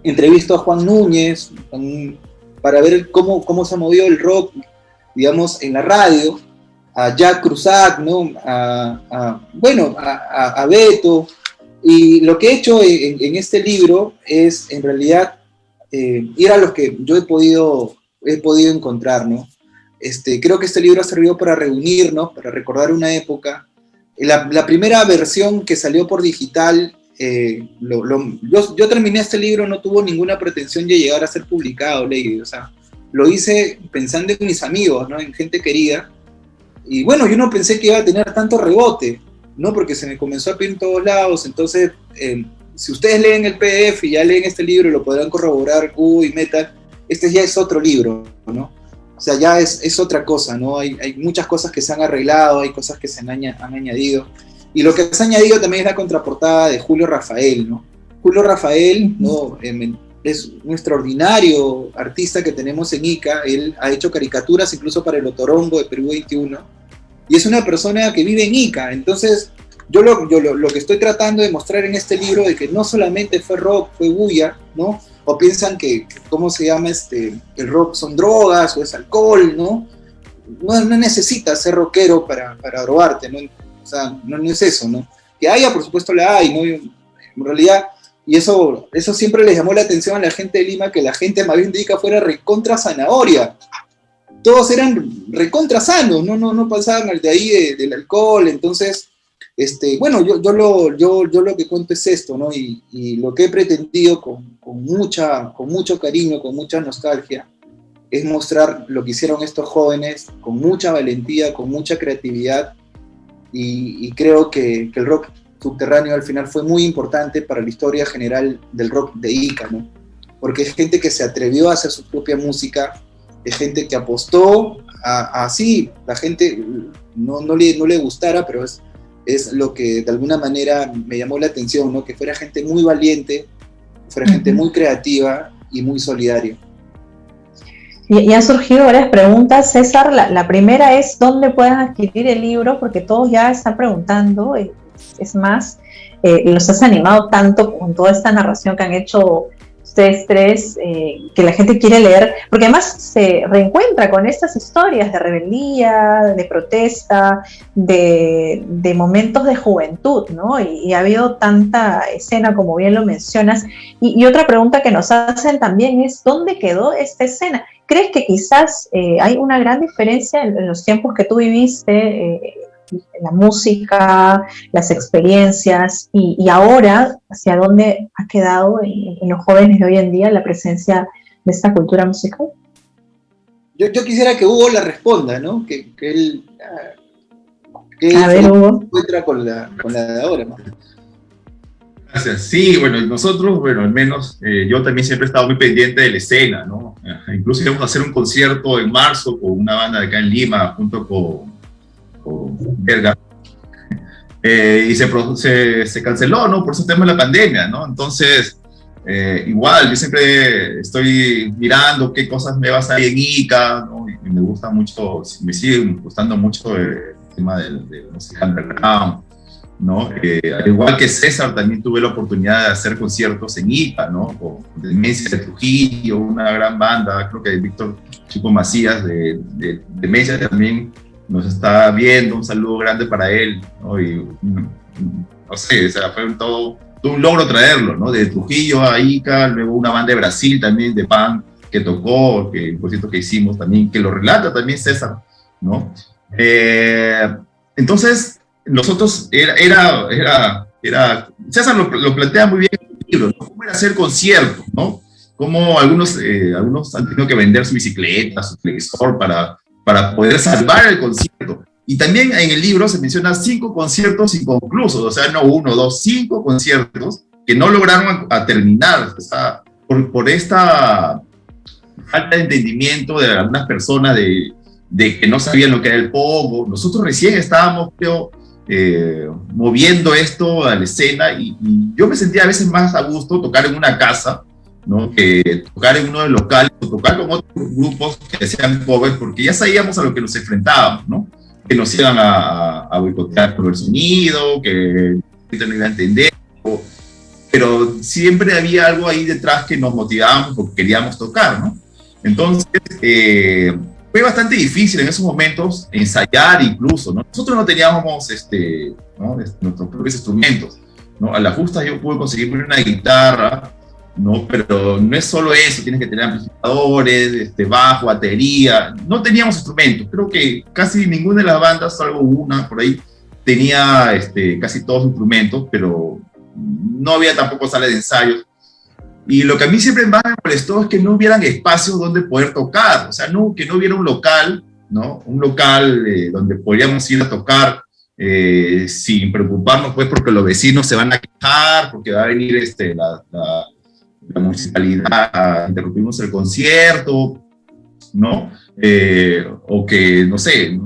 Entrevisto a Juan Núñez para ver cómo se ha movido el rock, digamos, en la radio, a Jack Cruzac, ¿no? A Beto. Y lo que he hecho en este libro es, en realidad, ir a los que yo he podido encontrar, ¿no? Creo que este libro ha servido para reunirnos, para recordar una época. La primera versión que salió por digital, yo terminé este libro, no tuvo ninguna pretensión de llegar a ser publicado, Lady. O sea, lo hice pensando en mis amigos, ¿no?, en gente querida. Y bueno, yo no pensé que iba a tener tanto rebote, ¿no?, porque se me comenzó a pedir en todos lados. Entonces, si ustedes leen el PDF y ya leen este libro, lo podrán corroborar, y Metal, este ya es otro libro, ¿no? O sea, ya es otra cosa, ¿no? Hay muchas cosas que se han arreglado, hay cosas que se han añadido. Y lo que se ha añadido también es la contraportada de Julio Rafael, ¿no? Julio Rafael, ¿no? Es un extraordinario artista que tenemos en Ica. Él ha hecho caricaturas incluso para el Otorongo de Perú 21, y es una persona que vive en Ica. Entonces, yo lo que estoy tratando de mostrar en este libro es que no solamente fue rock, fue bulla, ¿no? O piensan que ¿cómo se llama? El rock son drogas o es alcohol, ¿no? No necesitas ser rockero para drogarte, ¿no? O sea, no es eso, ¿no? Que haya, por supuesto la hay, ¿no? En realidad, y eso siempre les llamó la atención a la gente de Lima, que la gente más bien de Ica fuera recontra zanahoria. Todos eran recontra sanos, no pasaban de ahí del alcohol. Entonces, bueno, yo lo que cuento es esto, ¿no? Y lo que he pretendido con mucho cariño, con mucha nostalgia, es mostrar lo que hicieron estos jóvenes con mucha valentía, con mucha creatividad, y creo que el rock subterráneo al final fue muy importante para la historia general del rock de Ica, ¿no? Porque es gente que se atrevió a hacer su propia música, es gente que apostó a sí, la gente no le gustara, pero es lo que de alguna manera me llamó la atención, ¿no? Que fuera gente muy valiente, fuera gente muy creativa y muy solidaria. Y han surgido varias preguntas, César. La primera es, ¿dónde pueden adquirir el libro? Porque todos ya están preguntando. Es más, los has animado tanto con toda esta narración que han hecho ustedes tres, que la gente quiere leer, porque además se reencuentra con estas historias de rebeldía, de protesta, de momentos de juventud, ¿no? Y ha habido tanta escena, como bien lo mencionas. Y otra pregunta que nos hacen también es, ¿dónde quedó esta escena? ¿Crees que quizás hay una gran diferencia en los tiempos que tú viviste, la música, las experiencias, y ahora hacia dónde ha quedado en los jóvenes de hoy en día la presencia de esta cultura musical? Yo quisiera que Hugo la responda, ¿no? Que él a ver, Hugo, se encuentra con la de ahora, ¿no? Gracias. Sí, bueno, nosotros, bueno, al menos yo también siempre he estado muy pendiente de la escena, ¿no? Incluso íbamos a hacer un concierto en marzo con una banda de acá en Lima, junto con Verga, y se canceló, ¿no? Por ese tema de la pandemia, ¿no? Entonces, igual, yo siempre estoy mirando qué cosas me va a salir en Ica, ¿no? Y me gusta mucho, me sigue gustando mucho el tema de música underground, ¿no? Al igual que César, también tuve la oportunidad de hacer conciertos en Ica, ¿no? Con Demencia de Trujillo, una gran banda, creo que Víctor Chico Macías de Demencia también nos está viendo, un saludo grande para él, ¿no? Y no sé, o sea, fue todo un logro traerlo, ¿no? De Trujillo a Ica, luego una banda de Brasil también, de punk, que tocó, que por cierto que hicimos también, que lo relata también César, ¿no? Entonces, nosotros César lo plantea muy bien en el libro, ¿no? ¿Cómo era hacer conciertos, ¿no? Cómo algunos han tenido que vender su bicicleta, su televisor para poder salvar el concierto. Y también en el libro se menciona 5 conciertos inconclusos, o sea, no 1, 2, 5 conciertos que no lograron a terminar, o sea, por esta falta de entendimiento de algunas personas de que no sabían lo que era el pogo. Nosotros recién estábamos, creo, moviendo esto a la escena, y yo me sentía a veces más a gusto tocar en una casa, ¿no? Que tocar en uno de los locales, o tocar con otros grupos que hacían covers, porque ya sabíamos a lo que nos enfrentábamos, ¿no? Que nos iban a boicotear por el sonido, que la gente no iba a entender, pero siempre había algo ahí detrás que nos motivábamos porque queríamos tocar, ¿no? Entonces, fue bastante difícil en esos momentos ensayar incluso, ¿no? Nosotros no teníamos ¿no? nuestros propios instrumentos, ¿no? A la justa yo pude conseguir una guitarra, ¿no? Pero no es solo eso, tienes que tener amplificadores, bajo, batería. No teníamos instrumentos, creo que casi ninguna de las bandas, salvo una por ahí, tenía casi todos los instrumentos, pero no había tampoco sala de ensayos. Y lo que a mí siempre más me molestó es que no hubieran espacios donde poder tocar, o sea, que no hubiera un local, ¿no? Un local donde podríamos ir a tocar sin preocuparnos, pues, porque los vecinos se van a quejar, porque va a venir la municipalidad a interrumpirnos el concierto, ¿no? O que, no sé,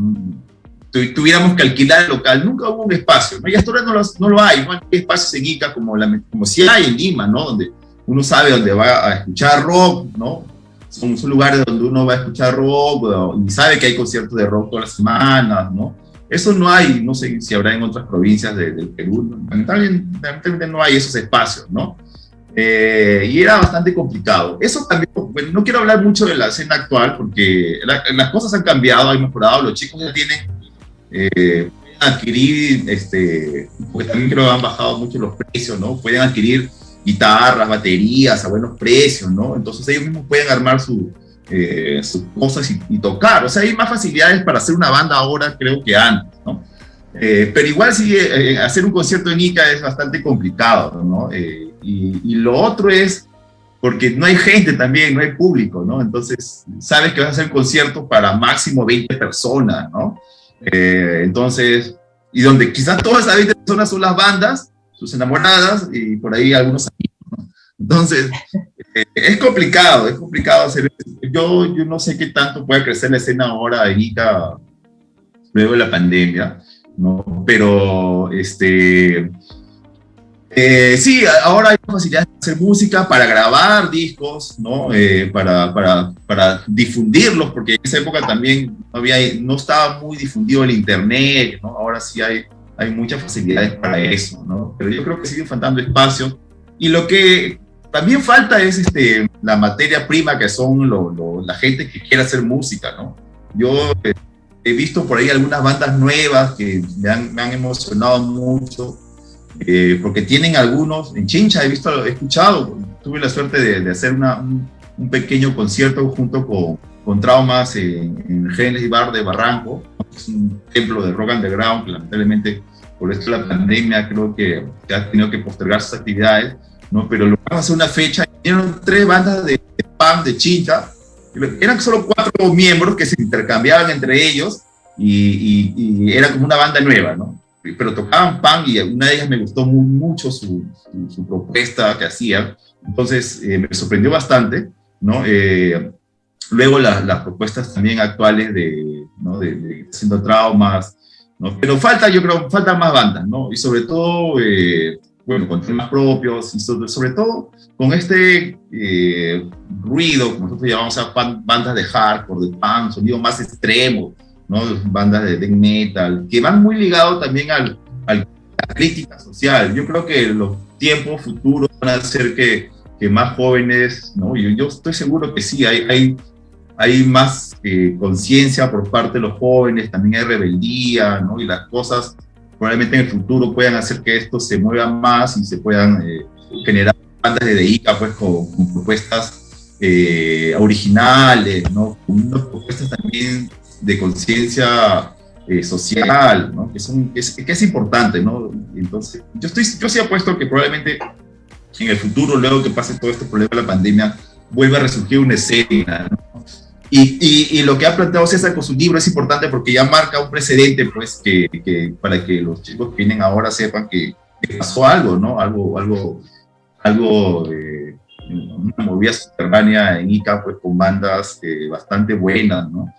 tuviéramos que alquilar el local, nunca hubo un espacio, ¿no? Y hasta ahora no lo hay, no hay espacios en Ica como sí hay en Lima, ¿no? Donde uno sabe dónde va a escuchar rock, ¿no? Son lugares donde uno va a escuchar rock y sabe que hay conciertos de rock todas las semanas, ¿no? Eso no hay, no sé si habrá en otras provincias del Perú, ¿no? Lamentablemente no hay esos espacios, ¿no? Y era bastante complicado. Eso cambió. Bueno, no quiero hablar mucho de la escena actual porque las cosas han cambiado, han mejorado, los chicos ya tienen pueden adquirir, porque también creo que han bajado mucho los precios, ¿no? Pueden adquirir guitarras, baterías a buenos precios, ¿no? Entonces ellos mismos pueden armar sus cosas y tocar. O sea, hay más facilidades para hacer una banda ahora, creo, que antes, ¿no? Pero igual sí, hacer un concierto en Ica es bastante complicado, ¿no? Y lo otro es porque no hay gente también, no hay público, ¿no? Entonces, sabes que vas a hacer conciertos para máximo 20 personas, ¿no? Entonces, y donde quizás todas esas 20 personas son las bandas, sus enamoradas y por ahí algunos amigos, ¿no? Entonces, es complicado hacer eso. Yo no sé qué tanto puede crecer la escena ahora en Ica luego de la pandemia, ¿no? Pero, sí, ahora hay facilidades de hacer música, para grabar discos, ¿no? Para difundirlos, porque en esa época también no estaba muy difundido el internet, ¿no? Ahora sí hay muchas facilidades para eso, ¿no? Pero yo creo que siguen faltando espacios. Y lo que también falta es la materia prima, que son la gente que quiere hacer música, ¿no? Yo he visto por ahí algunas bandas nuevas que me han emocionado mucho, porque tienen algunos, en Chincha he escuchado, tuve la suerte de hacer un pequeño concierto junto con Traumas en Genesis Bar de Barranco, es un templo de rock underground que lamentablemente por esto de la pandemia creo que ha tenido que postergar sus actividades, ¿no? Pero logramos hacer una fecha y vinieron 3 bandas de punk de Chincha, eran solo 4 miembros que se intercambiaban entre ellos y era como una banda nueva, ¿no? Pero tocaban punk y una de ellas me gustó mucho su propuesta que hacían, entonces me sorprendió bastante, ¿no? Luego las propuestas también actuales ¿no? de Haciendo Traumas, ¿no? Pero yo creo, faltan más bandas, ¿no? Y sobre todo, bueno, con temas propios y sobre todo con ruido, como nosotros llamamos a bandas de hardcore, de punk, sonido más extremo, ¿no? Bandas de death metal, que van muy ligados también a la crítica social. Yo creo que los tiempos futuros van a hacer que más jóvenes, ¿no? Yo estoy seguro que sí, hay más conciencia por parte de los jóvenes, también hay rebeldía, ¿no? Y las cosas probablemente en el futuro puedan hacer que esto se mueva más y se puedan generar bandas de Ica, pues, con propuestas originales, ¿no? Con unas propuestas también de conciencia social, ¿no? Que es importante, ¿no? Entonces, yo sí apuesto que probablemente en el futuro, luego que pase todo este problema de la pandemia, vuelva a resurgir una escena, ¿no? Y lo que ha planteado César con su libro es importante porque ya marca un precedente, pues, que para que los chicos que vienen ahora sepan que pasó algo, ¿no? Algo una movida subterránea en Ica, pues, con bandas bastante buenas, ¿no?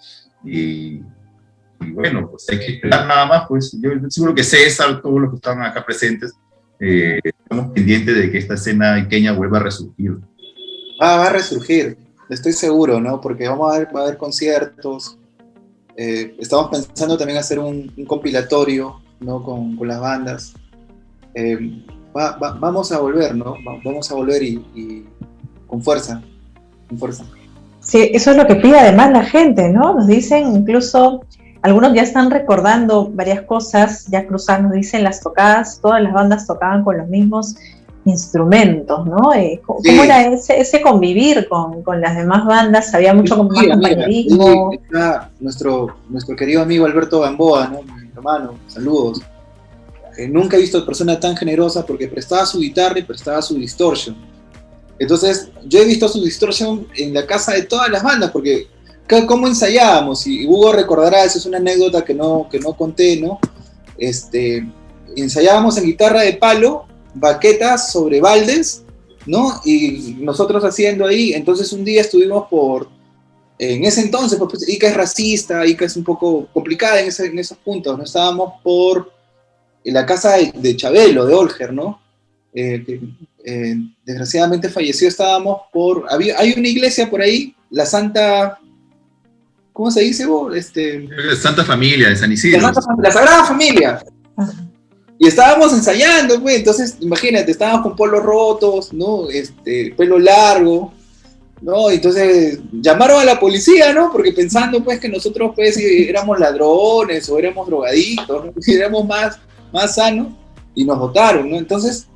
Y bueno, pues hay que esperar nada más, pues yo seguro que César, todos los que están acá presentes, estamos pendientes de que esta escena iqueña vuelva a resurgir. Va a resurgir, estoy seguro, ¿no? Porque va a haber conciertos, estamos pensando también hacer un compilatorio, ¿no? Con las bandas. Vamos a volver, ¿no? Vamos a volver y con fuerza, con fuerza. Sí, eso es lo que pide además la gente, ¿no? Nos dicen, incluso algunos ya están recordando varias cosas, ya cruzadas, nos dicen las tocadas, todas las bandas tocaban con los mismos instrumentos, ¿no? ¿Cómo Sí. era ese convivir con las demás bandas? Había mucho más compañerismo. Está nuestro querido amigo Alberto Gamboa, ¿no? Mi hermano, saludos. Nunca he visto persona tan generosa porque prestaba su guitarra y prestaba su distortion. Entonces, yo he visto su distortion en la casa de todas las bandas, porque ¿cómo ensayábamos? Y Hugo recordará, esa es una anécdota que no conté, ¿no? Ensayábamos en guitarra de palo, baquetas sobre baldes, ¿no? Y nosotros haciendo ahí, entonces un día estuvimos por en ese entonces, pues, Ica es racista, Ica es un poco complicada en esos puntos, ¿no? Estábamos por la casa de Chabelo, de Olger, ¿no? Desgraciadamente falleció, estábamos hay una iglesia por ahí, la Santa, ¿cómo se dice vos? Santa Familia de San Isidro. La Sagrada Familia. Y estábamos ensayando, pues, entonces, imagínate, estábamos con polos rotos, ¿no? Pelo largo, ¿no? Entonces, llamaron a la policía, ¿no? Porque pensando, pues, que nosotros, pues, éramos ladrones o éramos drogadictos, ¿no? Si éramos más sanos, y nos votaron, ¿no? Entonces,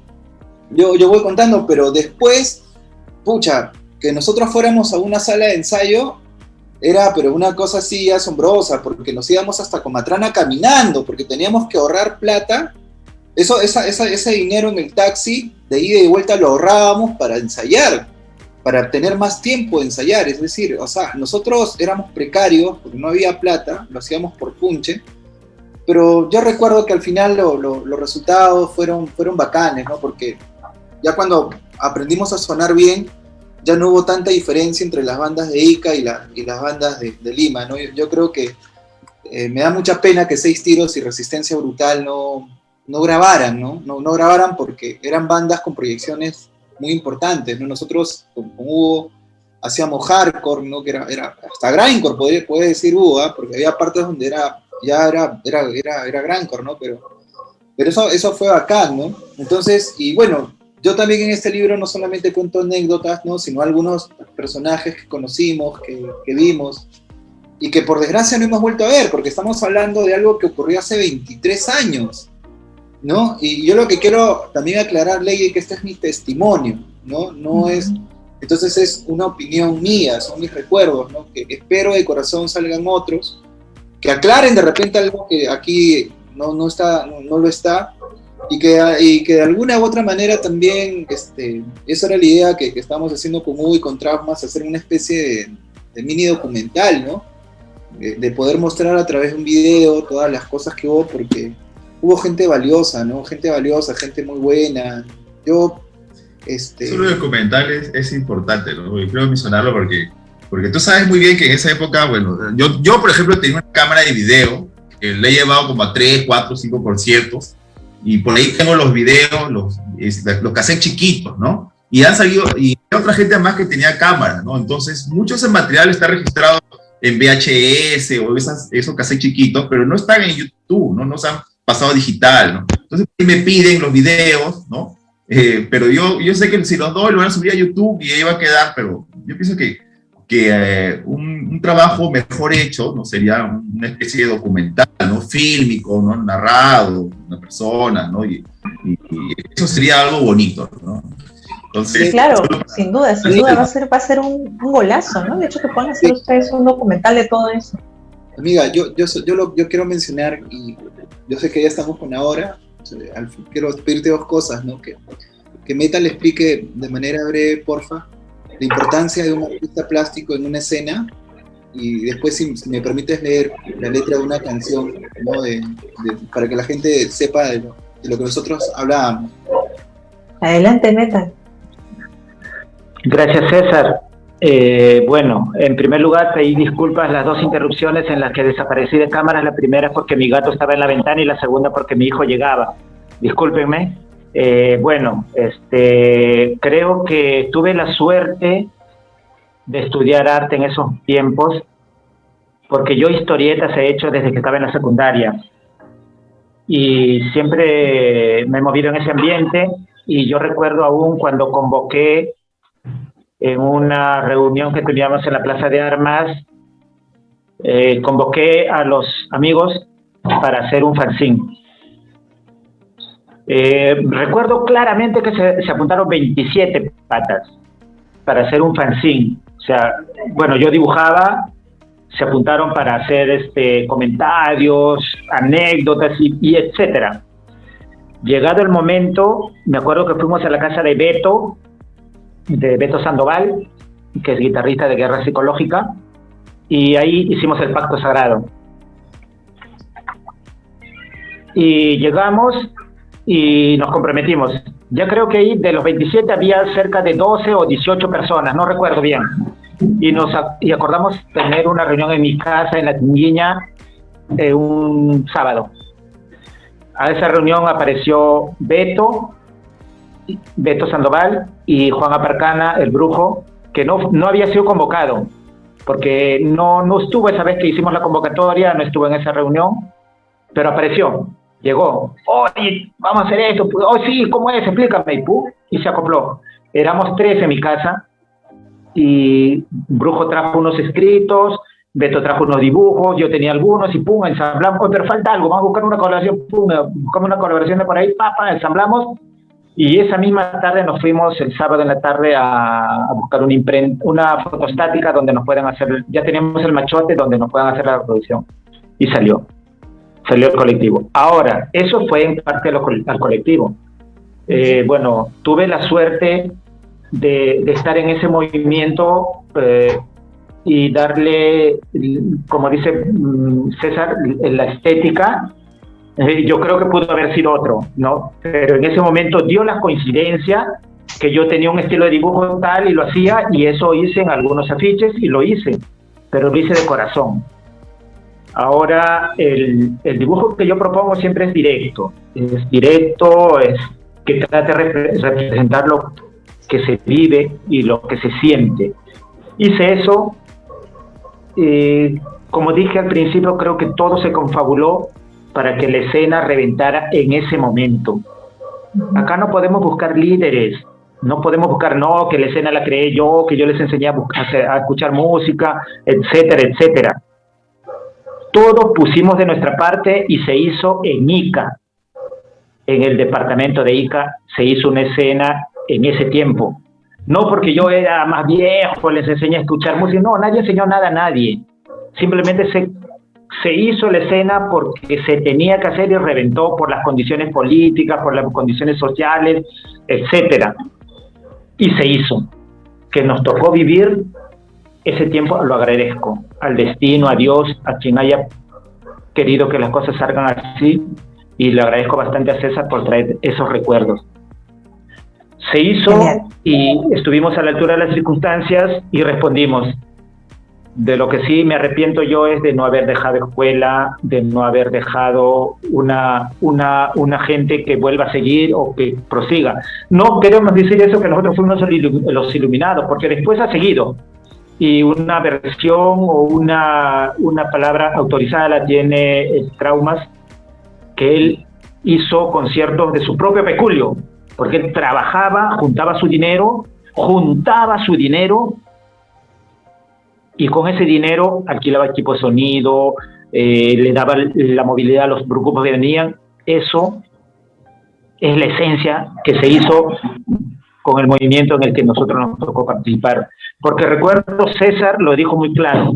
yo voy contando, pero después, pucha, que nosotros fuéramos a una sala de ensayo, era pero una cosa así asombrosa, porque nos íbamos hasta Comatrana caminando, porque teníamos que ahorrar plata. Ese dinero en el taxi, de ida y de vuelta lo ahorrábamos para ensayar, para tener más tiempo de ensayar. Es decir, o sea, nosotros éramos precarios, porque no había plata, lo hacíamos por punche, pero yo recuerdo que al final los resultados fueron bacanes, ¿no? Porque ya cuando aprendimos a sonar bien, ya no hubo tanta diferencia entre las bandas de Ica y las bandas de Lima, ¿no? Yo creo que me da mucha pena que Seis Tiros y Resistencia Brutal no grabaran, ¿no? No grabaran porque eran bandas con proyecciones muy importantes, ¿no? Nosotros con Hugo hacíamos hardcore, ¿no? Que era hasta grindcore, puede decir Hugo, ¿eh? Porque había partes donde era grindcore, ¿no? Pero eso fue bacán, ¿no? Entonces, y bueno, yo también en este libro no solamente cuento anécdotas, ¿no? Sino algunos personajes que conocimos, que vimos, y que por desgracia no hemos vuelto a ver, porque estamos hablando de algo que ocurrió hace 23 años, ¿no? Y yo lo que quiero también aclarar, Ley, que este es mi testimonio, ¿no? No es, entonces es una opinión mía, son mis recuerdos, ¿no? Que espero de corazón salgan otros, que aclaren de repente algo que aquí no lo está, y que de alguna u otra manera también, esa era la idea que estamos haciendo con Hugo y con Traumas, hacer una especie de mini documental, ¿no? De poder mostrar a través de un video todas las cosas que hubo, porque hubo gente valiosa, ¿no? Gente valiosa, gente muy buena. Eso de documentales es importante, ¿no? Y creo mencionarlo porque tú sabes muy bien que en esa época, bueno, yo por ejemplo tenía una cámara de video que le he llevado como a 3, 4, 5 conciertos, y por ahí tengo los videos, los cassettes chiquitos, ¿no? Y han salido, y hay otra gente más que tenía cámara, ¿no? Entonces, mucho de ese material está registrado en VHS o esos cassettes chiquitos, pero no están en YouTube, ¿no? No se han pasado digital, ¿no? Entonces, me piden los videos, ¿no? Pero yo sé que si los doy lo van a subir a YouTube y ahí va a quedar, pero yo pienso que un trabajo mejor hecho, ¿no? Sería una especie de documental, ¿no? Fílmico, ¿no? Narrado, una persona, ¿no? Y eso sería algo bonito, ¿no? Entonces, sí, claro, sin duda va a ser un golazo, ¿no? De hecho, que puedan hacer ustedes un documental de todo eso. Amiga, yo quiero mencionar, y yo sé que ya estamos con la hora, quiero pedirte dos cosas, ¿no? Que Meta le explique de manera breve, porfa, la importancia de un artista plástico en una escena, y después si me permites leer la letra de una canción, ¿no? Para que la gente sepa de lo que nosotros hablábamos. Adelante, Meta. Gracias, César. Bueno, en primer lugar pedí disculpas las dos interrupciones en las que desaparecí de cámaras. La primera porque mi gato estaba en la ventana y la segunda porque mi hijo llegaba. Discúlpenme. Bueno, creo que tuve la suerte de estudiar arte en esos tiempos, porque yo historietas he hecho desde que estaba en la secundaria y siempre me he movido en ese ambiente. Y yo recuerdo aún cuando convoqué en una reunión que teníamos en la Plaza de Armas, convoqué a los amigos para hacer un fanzine. Recuerdo claramente que se apuntaron 27 patas para hacer un fanzine. O sea, bueno, yo dibujaba, se apuntaron para hacer comentarios, anécdotas y etcétera. Llegado el momento, me acuerdo que fuimos a la casa de Beto Sandoval, que es guitarrista de Guerra Psicológica, y ahí hicimos el pacto sagrado. Y llegamos y nos comprometimos. Ya creo que ahí de los 27 había cerca de 12 o 18 personas, no recuerdo bien. y acordamos tener una reunión en mi casa, en La Tinguiña, un sábado. A esa reunión apareció Beto Sandoval y Juan Aparcana, el brujo, que no había sido convocado, porque no estuvo esa vez que hicimos la convocatoria, no estuvo en esa reunión, pero apareció, llegó. Oye, vamos a hacer esto. Oh, sí, ¿cómo es? Explícame. Y se acopló. Éramos 3 en mi casa, y Brujo trajo unos escritos, Beto trajo unos dibujos, yo tenía algunos, y ensamblamos. Oh, pero falta algo, vamos a buscar una colaboración, buscamos una colaboración de por ahí, ensamblamos. Y esa misma tarde nos fuimos el sábado en la tarde a buscar una fotostática donde nos puedan hacer, ya teníamos el machote donde nos puedan hacer la reproducción. Y salió el colectivo. Ahora, eso fue en parte al colectivo. Bueno, tuve la suerte de estar en ese movimiento y darle, como dice César, la estética. Yo creo que pudo haber sido otro, ¿no? Pero en ese momento dio la coincidencia que yo tenía un estilo de dibujo tal y lo hacía, y eso hice en algunos afiches y lo hice, pero lo hice de corazón. Ahora, el dibujo que yo propongo siempre es directo, es que trate de representar lo que se vive y lo que se siente. Hice eso, como dije al principio, creo que todo se confabuló para que la escena reventara en ese momento. Acá no podemos buscar líderes, no podemos buscar, no, que la escena la creé yo, que yo les enseñé a escuchar música, etcétera, etcétera. Todos pusimos de nuestra parte y se hizo en Ica. En el departamento de Ica se hizo una escena en ese tiempo. No porque yo era más viejo, les enseñé a escuchar música, no, nadie enseñó nada a nadie. Simplemente se hizo la escena porque se tenía que hacer y reventó por las condiciones políticas, por las condiciones sociales, etcétera. Y se hizo. Que nos tocó vivir ese tiempo, lo agradezco al destino, a Dios, a quien haya querido que las cosas salgan así, y le agradezco bastante a César por traer esos recuerdos. Se hizo y estuvimos a la altura de las circunstancias y respondimos. De lo que sí me arrepiento yo es de no haber dejado escuela, de no haber dejado una gente que vuelva a seguir o que prosiga. No queremos decir eso que nosotros fuimos los iluminados, porque después ha seguido. Y una versión o una palabra autorizada la tiene Traumas, que él hizo conciertos de su propio peculio, porque él trabajaba, juntaba su dinero, y con ese dinero alquilaba equipo de sonido, le daba la movilidad a los grupos que venían. Eso es la esencia que se hizo con el movimiento en el que nosotros nos tocó participar. Porque recuerdo, César lo dijo muy claro,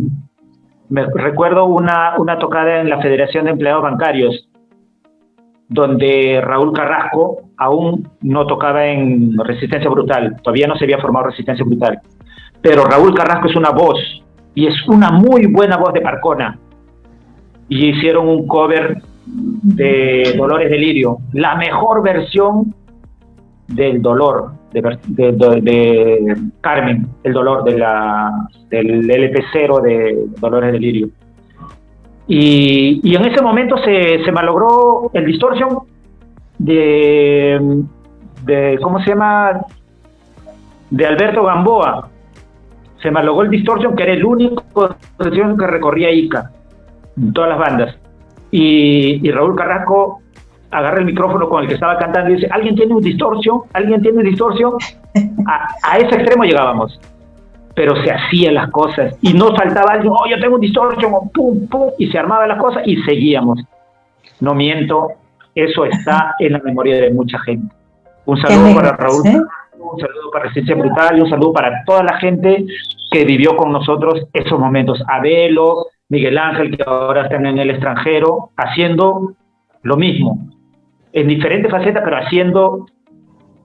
recuerdo una tocada en la Federación de Empleados Bancarios, donde Raúl Carrasco aún no tocaba en Resistencia Brutal, todavía no se había formado Resistencia Brutal, pero Raúl Carrasco es una voz, y es una muy buena voz de Parcona, y hicieron un cover de Dolores de Lirio, la mejor versión del dolor, de Carmen, el dolor del LP0 de Dolores de Lirio. Y en ese momento se malogró el Distortion de ¿cómo se llama? De Alberto Gamboa. Se malogró el Distortion, que era el único que recorría Ica, todas las bandas. Y Raúl Carrasco agarra el micrófono con el que estaba cantando y dice: ¿alguien tiene un Distortion? ¿Alguien tiene un Distortion? A ese extremo llegábamos. Pero se hacían las cosas y no faltaba alguien, oh, yo tengo un Distortion, o pum, pum, y se armaban las cosas y seguíamos. No miento, eso está en la memoria de mucha gente. Un saludo para Raúl, un saludo para Resistencia Brutal y un saludo para toda la gente que vivió con nosotros esos momentos. Abelo, Miguel Ángel, que ahora están en el extranjero, haciendo lo mismo, en diferentes facetas, pero haciendo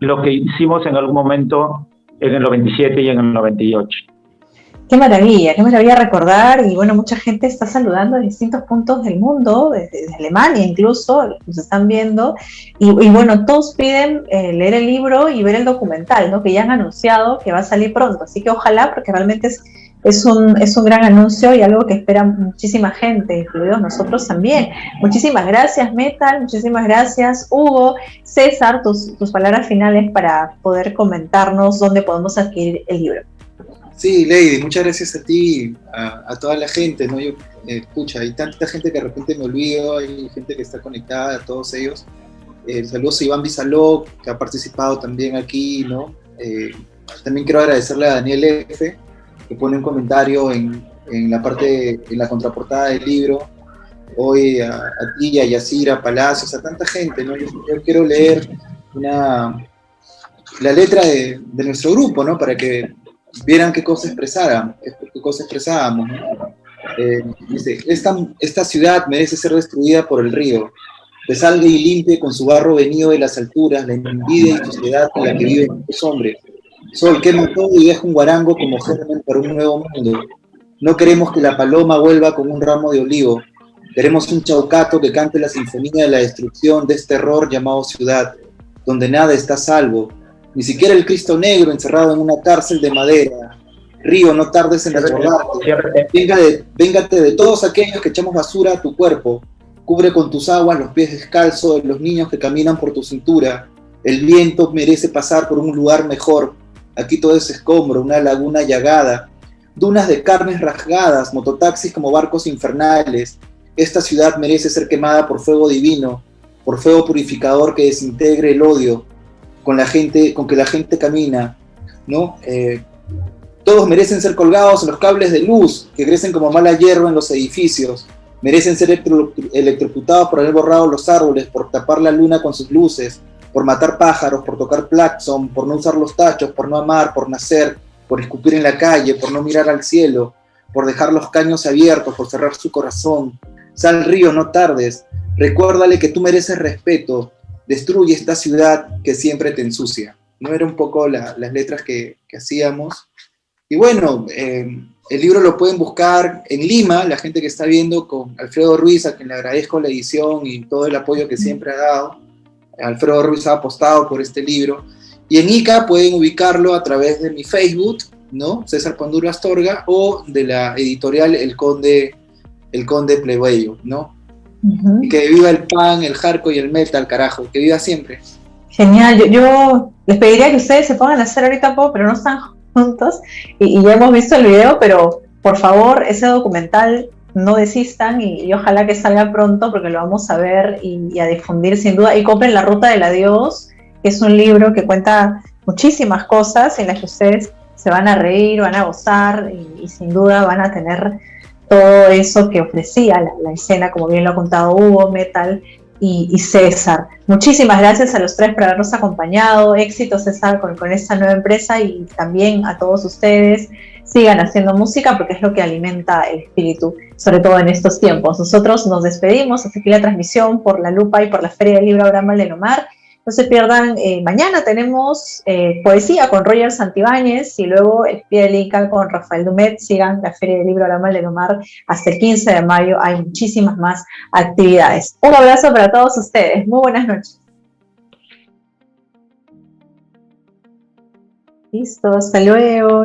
lo que hicimos en algún momento en el 97 y en el 98. Qué maravilla recordar, y bueno, mucha gente está saludando de distintos puntos del mundo, desde Alemania incluso, nos están viendo, y bueno, todos piden leer el libro y ver el documental, ¿no? Que ya han anunciado que va a salir pronto, así que ojalá, porque realmente es un gran anuncio y algo que espera muchísima gente, incluidos nosotros también. Muchísimas gracias, Metal, muchísimas gracias, Hugo. César, tus palabras finales para poder comentarnos dónde podemos adquirir el libro. Sí, Lady, muchas gracias a ti, a toda la gente, ¿no? Yo, escucha, hay tanta gente que de repente me olvido, hay gente que está conectada, a todos ellos. Saludos a Iván Bizaló, que ha participado también aquí, ¿no? También quiero agradecerle a Daniel F., que pone un comentario en la contraportada del libro. Hoy a ti, a Yacira, Palacios, a tanta gente, ¿no? Yo quiero leer la letra de nuestro grupo, ¿no? Para que vieran qué cosa expresábamos, ¿no? Dice, esta ciudad merece ser destruida por el río, que salga y limpie con su barro venido de las alturas la envidia y suciedad en la que viven los hombres. Sol, quema todo y deja un guarango como germen para un nuevo mundo. No queremos que la paloma vuelva con un ramo de olivo. Queremos un chaucato que cante la sinfonía de la destrucción de este error llamado ciudad, donde nada está a salvo, ni siquiera el Cristo Negro encerrado en una cárcel de madera. Río, no tardes en desbordarte. Véngate de todos aquellos que echamos basura a tu cuerpo. Cubre con tus aguas los pies descalzos de los niños que caminan por tu cintura. El viento merece pasar por un lugar mejor. Aquí todo es escombro, una laguna llagada, dunas de carnes rasgadas, mototaxis como barcos infernales. Esta ciudad merece ser quemada por fuego divino, por fuego purificador que desintegre el odio con que la gente camina, ¿no? Todos merecen ser colgados en los cables de luz que crecen como mala hierba en los edificios. Merecen ser electrocutados por haber borrado los árboles, por tapar la luna con sus luces, por matar pájaros, por tocar claxon, por no usar los tachos, por no amar, por nacer, por escupir en la calle, por no mirar al cielo, por dejar los caños abiertos, por cerrar su corazón. Sal, río, no tardes. Recuérdale que tú mereces respeto. Destruye esta ciudad que siempre te ensucia. No era un poco las letras que hacíamos. Y bueno, el libro lo pueden buscar en Lima, la gente que está viendo, con Alfredo Ruiz, a quien le agradezco la edición y todo el apoyo que siempre ha dado. Alfredo Ruiz ha apostado por este libro. Y en Ica pueden ubicarlo a través de mi Facebook, ¿no? César Panduro Astorga, o de la editorial El Conde Plebeyo, ¿no? Y que viva el pan, el hardcore y el metal, carajo, que viva siempre. Genial, yo les pediría que ustedes se pongan a hacer ahorita un poco, pero no están juntos, y ya hemos visto el video, pero por favor, ese documental no desistan y ojalá que salga pronto porque lo vamos a ver y a difundir sin duda, y compren La Ruta del Adiós, que es un libro que cuenta muchísimas cosas en las que ustedes se van a reír, van a gozar y sin duda van a tener todo eso que ofrecía la escena, como bien lo ha contado Hugo, Metal y César. Muchísimas gracias a los tres por habernos acompañado. Éxito, César, con esta nueva empresa, y también a todos ustedes. Sigan haciendo música porque es lo que alimenta el espíritu, sobre todo en estos tiempos. Nosotros nos despedimos. Hasta aquí la transmisión por La Lupa y por la Feria del Libro Abraham Valdemar. No se pierdan, mañana tenemos poesía con Roger Santibáñez y luego El Pie del Inca con Rafael Dumet. Sigan la Feria del Libro Abraham Valdemar hasta el 15 de mayo. Hay muchísimas más actividades. Un abrazo para todos ustedes. Muy buenas noches. Listo, hasta luego.